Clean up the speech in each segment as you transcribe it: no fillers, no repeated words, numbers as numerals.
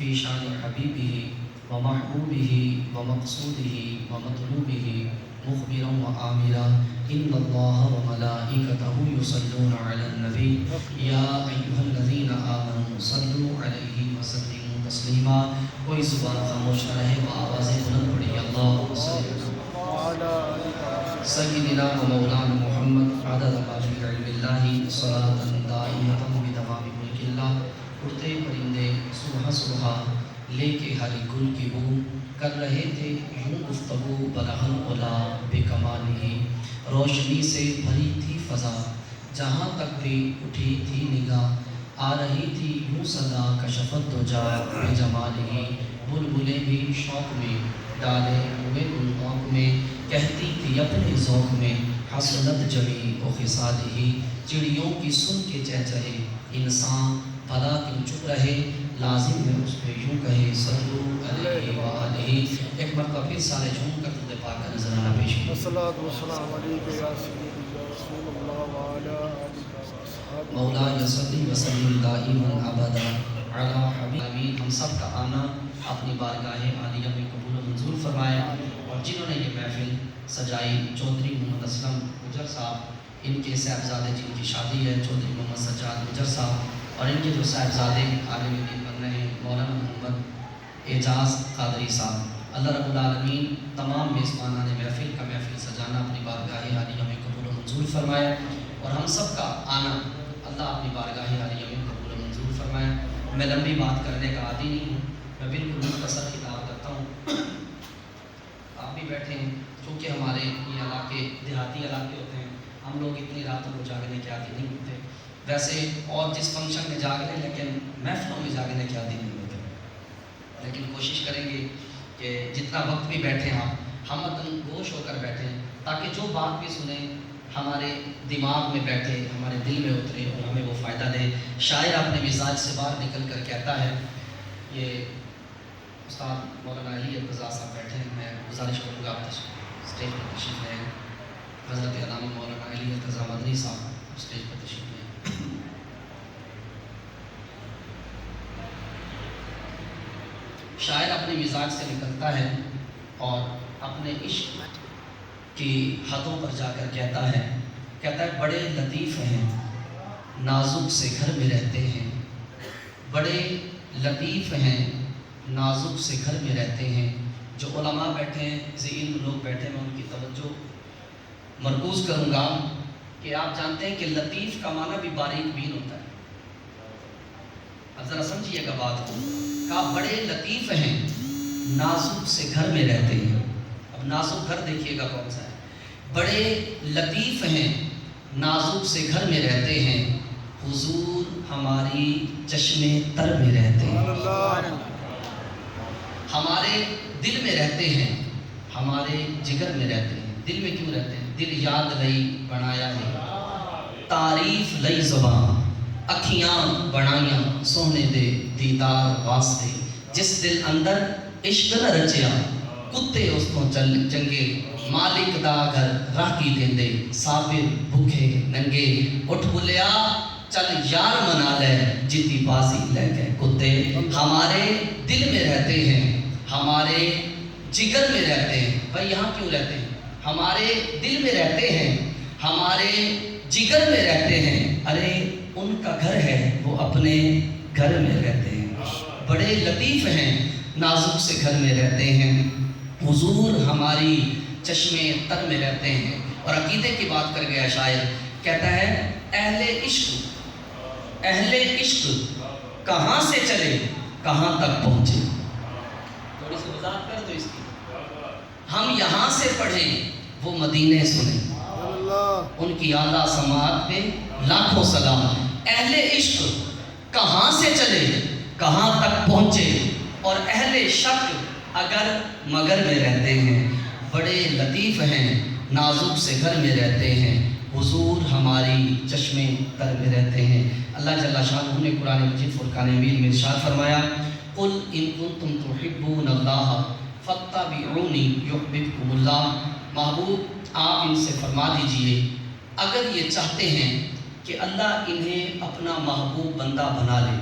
في شان حبيبه ومحبوبه ومقصوده ومطلوبه مخبرا وآمرا إن الله وملائكته يصلون على النبي يا أيها الذين آمنوا صلوا عليه وسلموا تسليما. کوئی زبان خاموش نہ رہے، بآواز بلند پڑھی اللهم صل على سيدنا ومولانا محمد عدد ما في علم الله صلاة دائمة بدوام ملك الله. اڑتے پرندے صبح صبح لے کے ہری گل کی بو کر رہے تھے یوں گفتگو برہن اولا بے کمالی. روشنی سے بھری تھی فضا جہاں تک بھی اٹھی تھی نگاہ، آ رہی تھی یوں صدا کشفت دجا بے جمالی. بلبلیں بھی شوق میں ڈالے ہوئے گلدوق میں کہتی تھی اپنے ذوق میں حسنت جمی و خصالہ. چڑیوں کی سن کے چہچہے انسان بھلا کیوں چپ رہے، لازم ہے اس پہ یوں کہے صلو علیہ وآلہ. ایک مرتبہ پھر سارے جھوم کر درود پاک کا نذرانہ پیش کریں. الصلاۃ والسلام علیک یا سیدی یا رسول اللہ وعلی آلہ وصحبہ. مولا صلی وسلم دائما ابدا علی حبیب. ہم سب کا آنا اپنی بارگاہ عالیہ میں قبول و منظور فرمایا. اور جنہوں نے یہ محفل سجائی چودھری محمد اسلم گجر صاحب، ان کے صاحبزادے جن کی شادی ہے چودھری محمد سجاد گجر صاحب، اور ان کے جو صاحبزادے عالم دین بن رہے ہیں مولانا محمد اعجاز قادری صاحب. اللہ رب العالمین تمام میزبانان محفل کا محفل سجانا اپنی بارگاہ عالیہ میں قبول و منظور فرمایا، اور ہم سب کا آنا اللہ اپنی بارگاہ عالیہ میں قبول و منظور فرمایا. میں لمبی بات کرنے کا عادی نہیں ہوں، میں بالکل مختصر خطاب کرتا ہوں. آپ بھی بیٹھے ہیں، چونکہ ہمارے یہ علاقے دیہاتی علاقے ہوتے ہیں، ہم لوگ اتنی راتوں کو جاگنے کے عادی نہیں ہوتے. ویسے اور جس فنکشن میں جاگ رہے ہیں لیکن محفلوں میں جاگنے کے عادی نہیں ہوتے. لیکن کوشش کریں گے کہ جتنا وقت بھی بیٹھیں ہم گوش ہو کر بیٹھیں، تاکہ جو بات بھی سنیں ہمارے دماغ میں بیٹھے، ہمارے دل میں اترے اور ہمیں وہ فائدہ دے. شاعر اپنے مزاج سے باہر نکل کر کہتا ہے، یہ استاد مولانا علی ارتضیٰ صاحب بیٹھے ہیں، میں گزارش کروں گا آپ اسٹیج پر تشریف لیں. حضرت علامہ مولانا علی ارتضیٰ مدنی صاحب اسٹیج پر تشریف لیں. شاعر اپنے مزاج سے نکلتا ہے اور اپنے عشق کی حدوں پر جا کر کہتا ہے بڑے لطیف ہیں نازک سے گھر میں رہتے ہیں، بڑے لطیف ہیں نازک سے گھر میں رہتے ہیں. جو علماء بیٹھے ہیں، ذہین لوگ بیٹھے ہیں، میں ان کی توجہ مرکوز کروں گا کہ آپ جانتے ہیں کہ لطیف کا معنی بھی باریک بین ہوتا ہے. اب ذرا سمجھیے گا بات کو، کہا بڑے لطیف ہیں نازک سے گھر میں رہتے ہیں. اب نازک گھر دیکھیے گا کون سا ہے. بڑے لطیف ہیں نازک سے گھر میں رہتے ہیں، حضور ہماری چشمے تر میں رہتے ہیں. ہمارے دل میں رہتے ہیں، ہمارے جگر میں رہتے ہیں. دل میں کیوں رہتے ہیں؟ دل یاد لئی بنایا ہے، تعریف لئی زبان، اکھیاں بنائیاں سونے دے دیدار واسطے. جس دل اندر عشق نہ رچیا کتے اس کو چنگے، مالک دا گھر راکی دیندے صابر بھوکے ننگے. اٹھ بلیا چل یار منا لے جتی بازی لے گئے کتے. ہمارے دل میں رہتے ہیں، ہمارے جگر میں رہتے ہیں. بھائی یہاں کیوں رہتے ہیں؟ ہمارے دل میں رہتے ہیں، ہمارے جگر میں رہتے ہیں. ارے ان کا گھر ہے وہ اپنے گھر میں رہتے ہیں. بڑے لطیف ہیں نازک سے گھر میں رہتے ہیں، حضور ہماری چشمے تر میں رہتے ہیں. اور عقیدے کی بات کر گیا شاعر، کہتا ہے اہل عشق کہاں سے چلے کہاں تک پہنچے. تھوڑی سی وضاحت کر دو اس کی. ہم یہاں سے پڑھیں وہ مدینے سنیں، ان کی اعلیٰ سماعت پہ لاکھوں سلام. اہل عشق کہاں سے چلے کہاں تک پہنچے، اور اہل شک اگر مگر میں رہتے ہیں. بڑے لطیف ہیں نازک سے گھر میں رہتے ہیں، حضور ہماری چشمے تر میں رہتے ہیں. اللہ جل شانہ نے قرآن مجید فرقان حمید میں ارشاد فرمایا، قل ان کنتم تحبون اللہ فاتبعونی یحببکم اللہ. محبوب آپ ان سے فرما دیجئے اگر یہ چاہتے ہیں کہ اللہ انہیں اپنا محبوب بندہ بنا لے،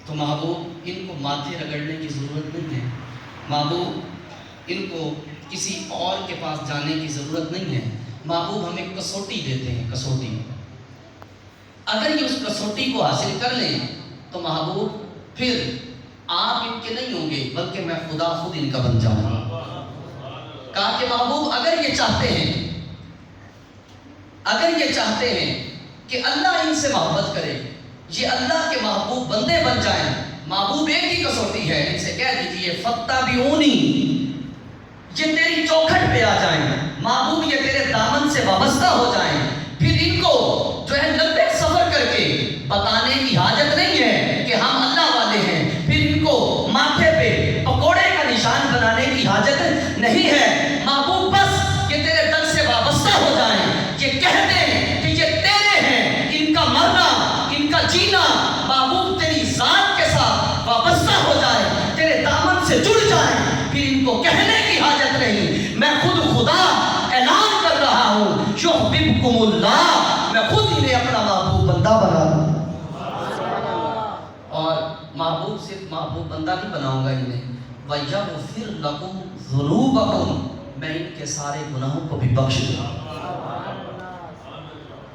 تو محبوب ان کو ماتھے رگڑنے کی ضرورت نہیں ہے، محبوب ان کو کسی اور کے پاس جانے کی ضرورت نہیں ہے، محبوب ہمیں کسوٹی دیتے ہیں، کسوٹی۔ اگر یہ اس کسوٹی کو حاصل کر لیں تو محبوب پھر آپ ان کے نہیں ہوں گے بلکہ میں خدا خود ان کا بن جاؤں گا۔ کہا کہ محبوب اگر یہ چاہتے ہیں کہ اللہ ان سے محبت کرے، یہ اللہ کے محبوب بندے بن جائیں، محبوب ایک ہی کسوٹی ہے، ان سے کہہ دیجئے فَاتَّبِعُونِی، یہ تیری چوکھٹ پہ آ جائیں، محبوب یہ تیرے دامن سے وابستہ ہو جائیں، پھر ان کو جو ہے لمبے سفر کر کے بتانے کی حاجت نہیں ہے کہ ہم اللہ والے ہیں، پھر ان کو ماتھے پہ پکوڑے کا نشان بنانے کی حاجت نہیں ہے، محبوب بس یہ تیرے دل سے وابستہ ہو جائیں، یہ کہہ دیں کہ یہ تیرے ہیں، ان کا مرنا ان کا جینا محبوب تیری ذات کے ساتھ وابستہ ہو جائے، تیرے دامن سے جڑ جائیں، پھر ان کو کہنے کی حاجت نہیں، میں خود خدا اعلان کر رہا ہوں یحببکم اللہ، میں خود انہیں اپنا محبوب بندہ بنا دوں، اور محبوب صرف محبوب بندہ نہیں بناؤں گا انہیں، وَيَغْفِرْ لَكُمْ ذُنُوبَكُمْ، میں ان کے سارے گناہوں کو بھی بخش دوں۔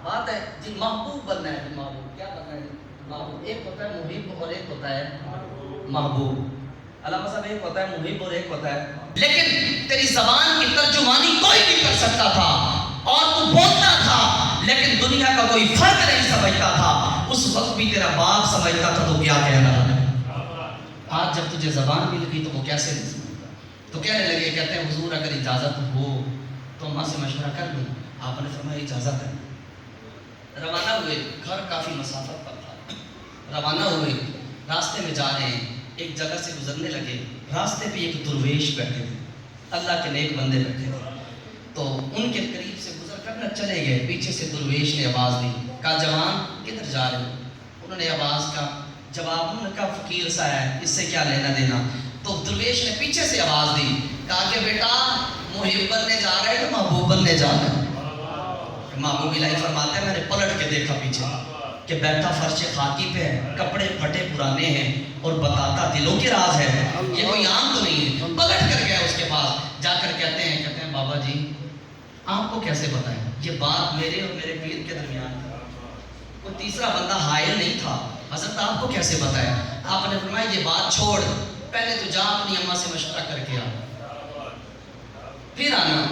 بات ہے جی محبوب بننا ہے، محبوب کیا بننا ہے؟ محبوب ایک ہوتا ہے محب اور ایک ہوتا ہے محبوب، علامہ صاحب ایک ہوتا ہے محب اور ایک ہوتا ہے، لیکن تیری زبان کی ترجمانی کوئی نہیں کر سکتا تھا اور تو بولتا تھا لیکن دنیا کا کوئی فرق نہیں سمجھتا تھا، اس وقت بھی تیرا باپ سمجھتا تھا تو کیا کہہ رہا ہے، آج جب تجھے زبان مل گئی تو وہ کیسے نہیں سمجھتا، تو کہنے لگے، کہتے ہیں حضور اگر اجازت ہو تو اماں سے مشورہ کر لوں، آپ نے فرمایا اجازت ہے۔ روانہ ہوئے، گھر کافی مسافت پر تھا، روانہ ہوئے، راستے میں جا رہے ہیں، ایک جگہ سے گزرنے لگے، راستے پہ ایک درویش بیٹھے تھے، اللہ کے نیک بندے بیٹھے تھے، تو ان کے قریب سے گزر کر نہ چلے گئے، پیچھے سے درویش نے آواز دی، کہا جوان کدھر جا رہے ہو؟ انہوں نے آواز کا جواب، انہوں نے کہا فقیر سا ہے، اس سے کیا لینا دینا، تو درویش نے پیچھے سے آواز دی، کہا کہ بیٹا محب بننے جا رہے تو محبوب بننے جا رہے۔ محبوب الہی فرماتے ہیں میں نے پلٹ کے دیکھا پیچھے کہ بیٹھا فرش خاکی پہ ہے، کپڑے پھٹے پرانے ہیں اور بتاتا دلوں کے راز ہے، یہ کوئی عام تو نہیں ہے، پلٹ کر گیا اس کے پاس، جا کر کہتے ہیں بابا جی آپ کو کیسے بتائیں یہ بات میرے اور میرے پیر کے درمیان تھی، کوئی تیسرا بندہ حائل نہیں تھا، حضرت آپ کو کیسے بتائیں؟ آپ نے فرمایا یہ بات چھوڑ، پہلے تو جا اپنی اماں سے مشورہ کر کے آ پھر آنا۔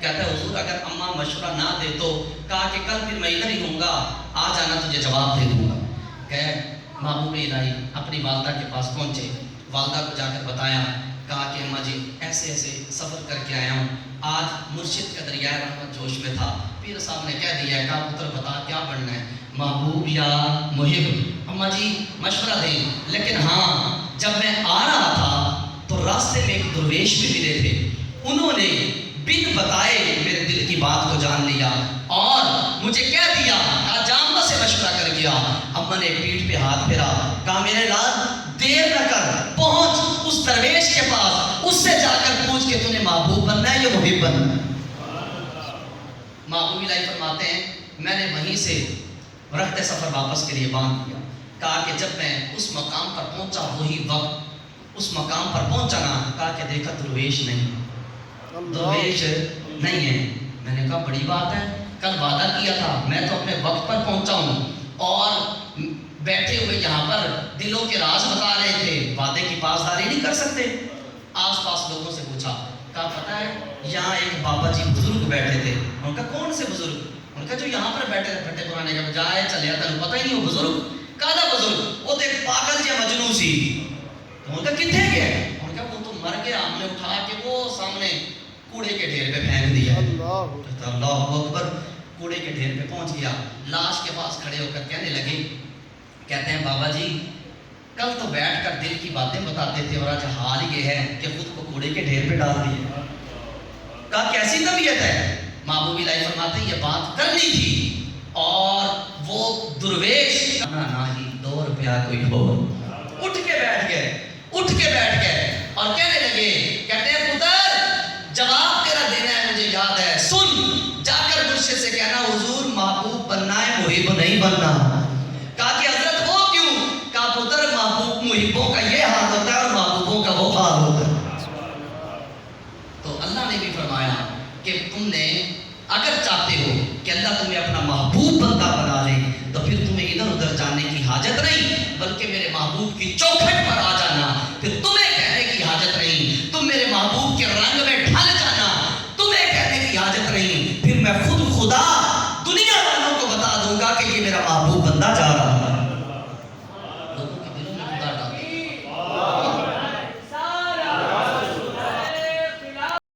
کہتا ہے حضور اگر اماں مشورہ نہ دے تو، کہا کہ کل پھر میں ادھر ہی ہوں گا، آ جانا تجھے جواب دے دوں گا۔ کہ محبوب الہی اپنی والدہ کے پاس پہنچے، والدہ کو جا کر بتایا، کہا کہ اماں جی ایسے ایسے سفر کر کے آیا ہوں، آج مرشد کا دریائے رحمت جوش میں تھا، پیر صاحب نے کہہ دیا ہے، کہا پتر بتا کیا پڑھنا ہے، محبوب یا محب؟ اماں جی مشورہ دیں، لیکن ہاں جب میں آ رہا تھا تو راستے میں ایک درویش بھی ملے تھے، انہوں نے بن بتائے میرے دل کی بات کو جان لیا اور مجھے کہہ دیا، کہا جامعہ سے مشورہ کر گیا۔ اماں نے پیٹھ پہ ہاتھ پھیرا، کہا میرے لال دیر نہ کر، پہنچ اس درویش کے پاس، اس سے جا کر پوچھ کہ تو نے محبوب بننا ہے یا محب بننا ہے۔ محبوب الہی فرماتے ہیں میں نے وہیں سے رخت سفر واپس کے لیے باندھ دیا، کہا کہ جب میں اس مقام پر پہنچا وہی وقت اس مقام پر پہنچا نا، کہا کہ دیکھا درویش نہیں، درویش نہیں ہے۔ میں نے کہا بڑی بات ہے، کل وعدہ کیا تھا، میں تو اپنے وقت پر پہنچا ہوں اور بیٹھے ہوئے یہاں پر دلوں کے راز بتا رہے تھے، وعدے کی پاسداری نہیں کر سکتے۔ آس پاس لوگوں سے پوچھا، کہا پتہ ہے یہاں ایک بابا جی بزرگ بیٹھے تھے، ان کا کون سے بزرگ؟ ان کا جو یہاں پر بیٹھے تھے پھٹے پرانے کا بجائے چلے آتا پتہ ہی نہیں وہ بزرگ، کہا بزرگ وہ تو ایک پاگل یا مجنون سی، تو ان کا کتنے گیا؟ ان کا وہ تو مر گیا، ہم نے اٹھا کے وہ سامنے کوڑے کے ڈھیر پہ پھینک دیا۔ اللہ اکبر، کوڑے کے ڈھیر پہ پہنچ گیا، لاش کے پاس کھڑے ہو کر کہنے لگے، کہتے ہیں بابا جی کل تو بیٹھ کر دل کی باتیں بتاتے تھے اور آج حال یہ ہے کہ خود کو کوڑے کے ڈھیر پہ ڈال دیے۔ کہا کیسی طبیعت ہے؟ محبوب الہی فرماتے ہیں یہ بات کرنی تھی اور وہ درویش نہ ہی 2 روپیہ کوئی ہو، اٹھ کے بیٹھ گئے اور کہنے لگے، کہتے ہیں پتر جواب تیرا دینا ہے مجھے یاد ہے، سن جا کر مرشد سے کہنا حضور محبوب بننا ہے محب نہیں بننا۔ کہا کہ حضرت وہ کیوں؟ کہا پتر محبوب محبوں کا کہ تم نے اگر چاہتے ہو کہ اللہ تمہیں اپنا محبوب بندہ بنا لے تو پھر تمہیں ادھر ادھر جانے کی حاجت نہیں، بلکہ میرے محبوب کی چوکھٹ پر آ جانا، پھر تمہیں کہنے کی حاجت نہیں، تم میرے محبوب کے رنگ میں ڈھل جانا، تمہیں کہنے کی حاجت نہیں، پھر میں خود خدا دنیا والوں کو بتا دوں گا کہ یہ میرا محبوب بندہ جا رہا ہے۔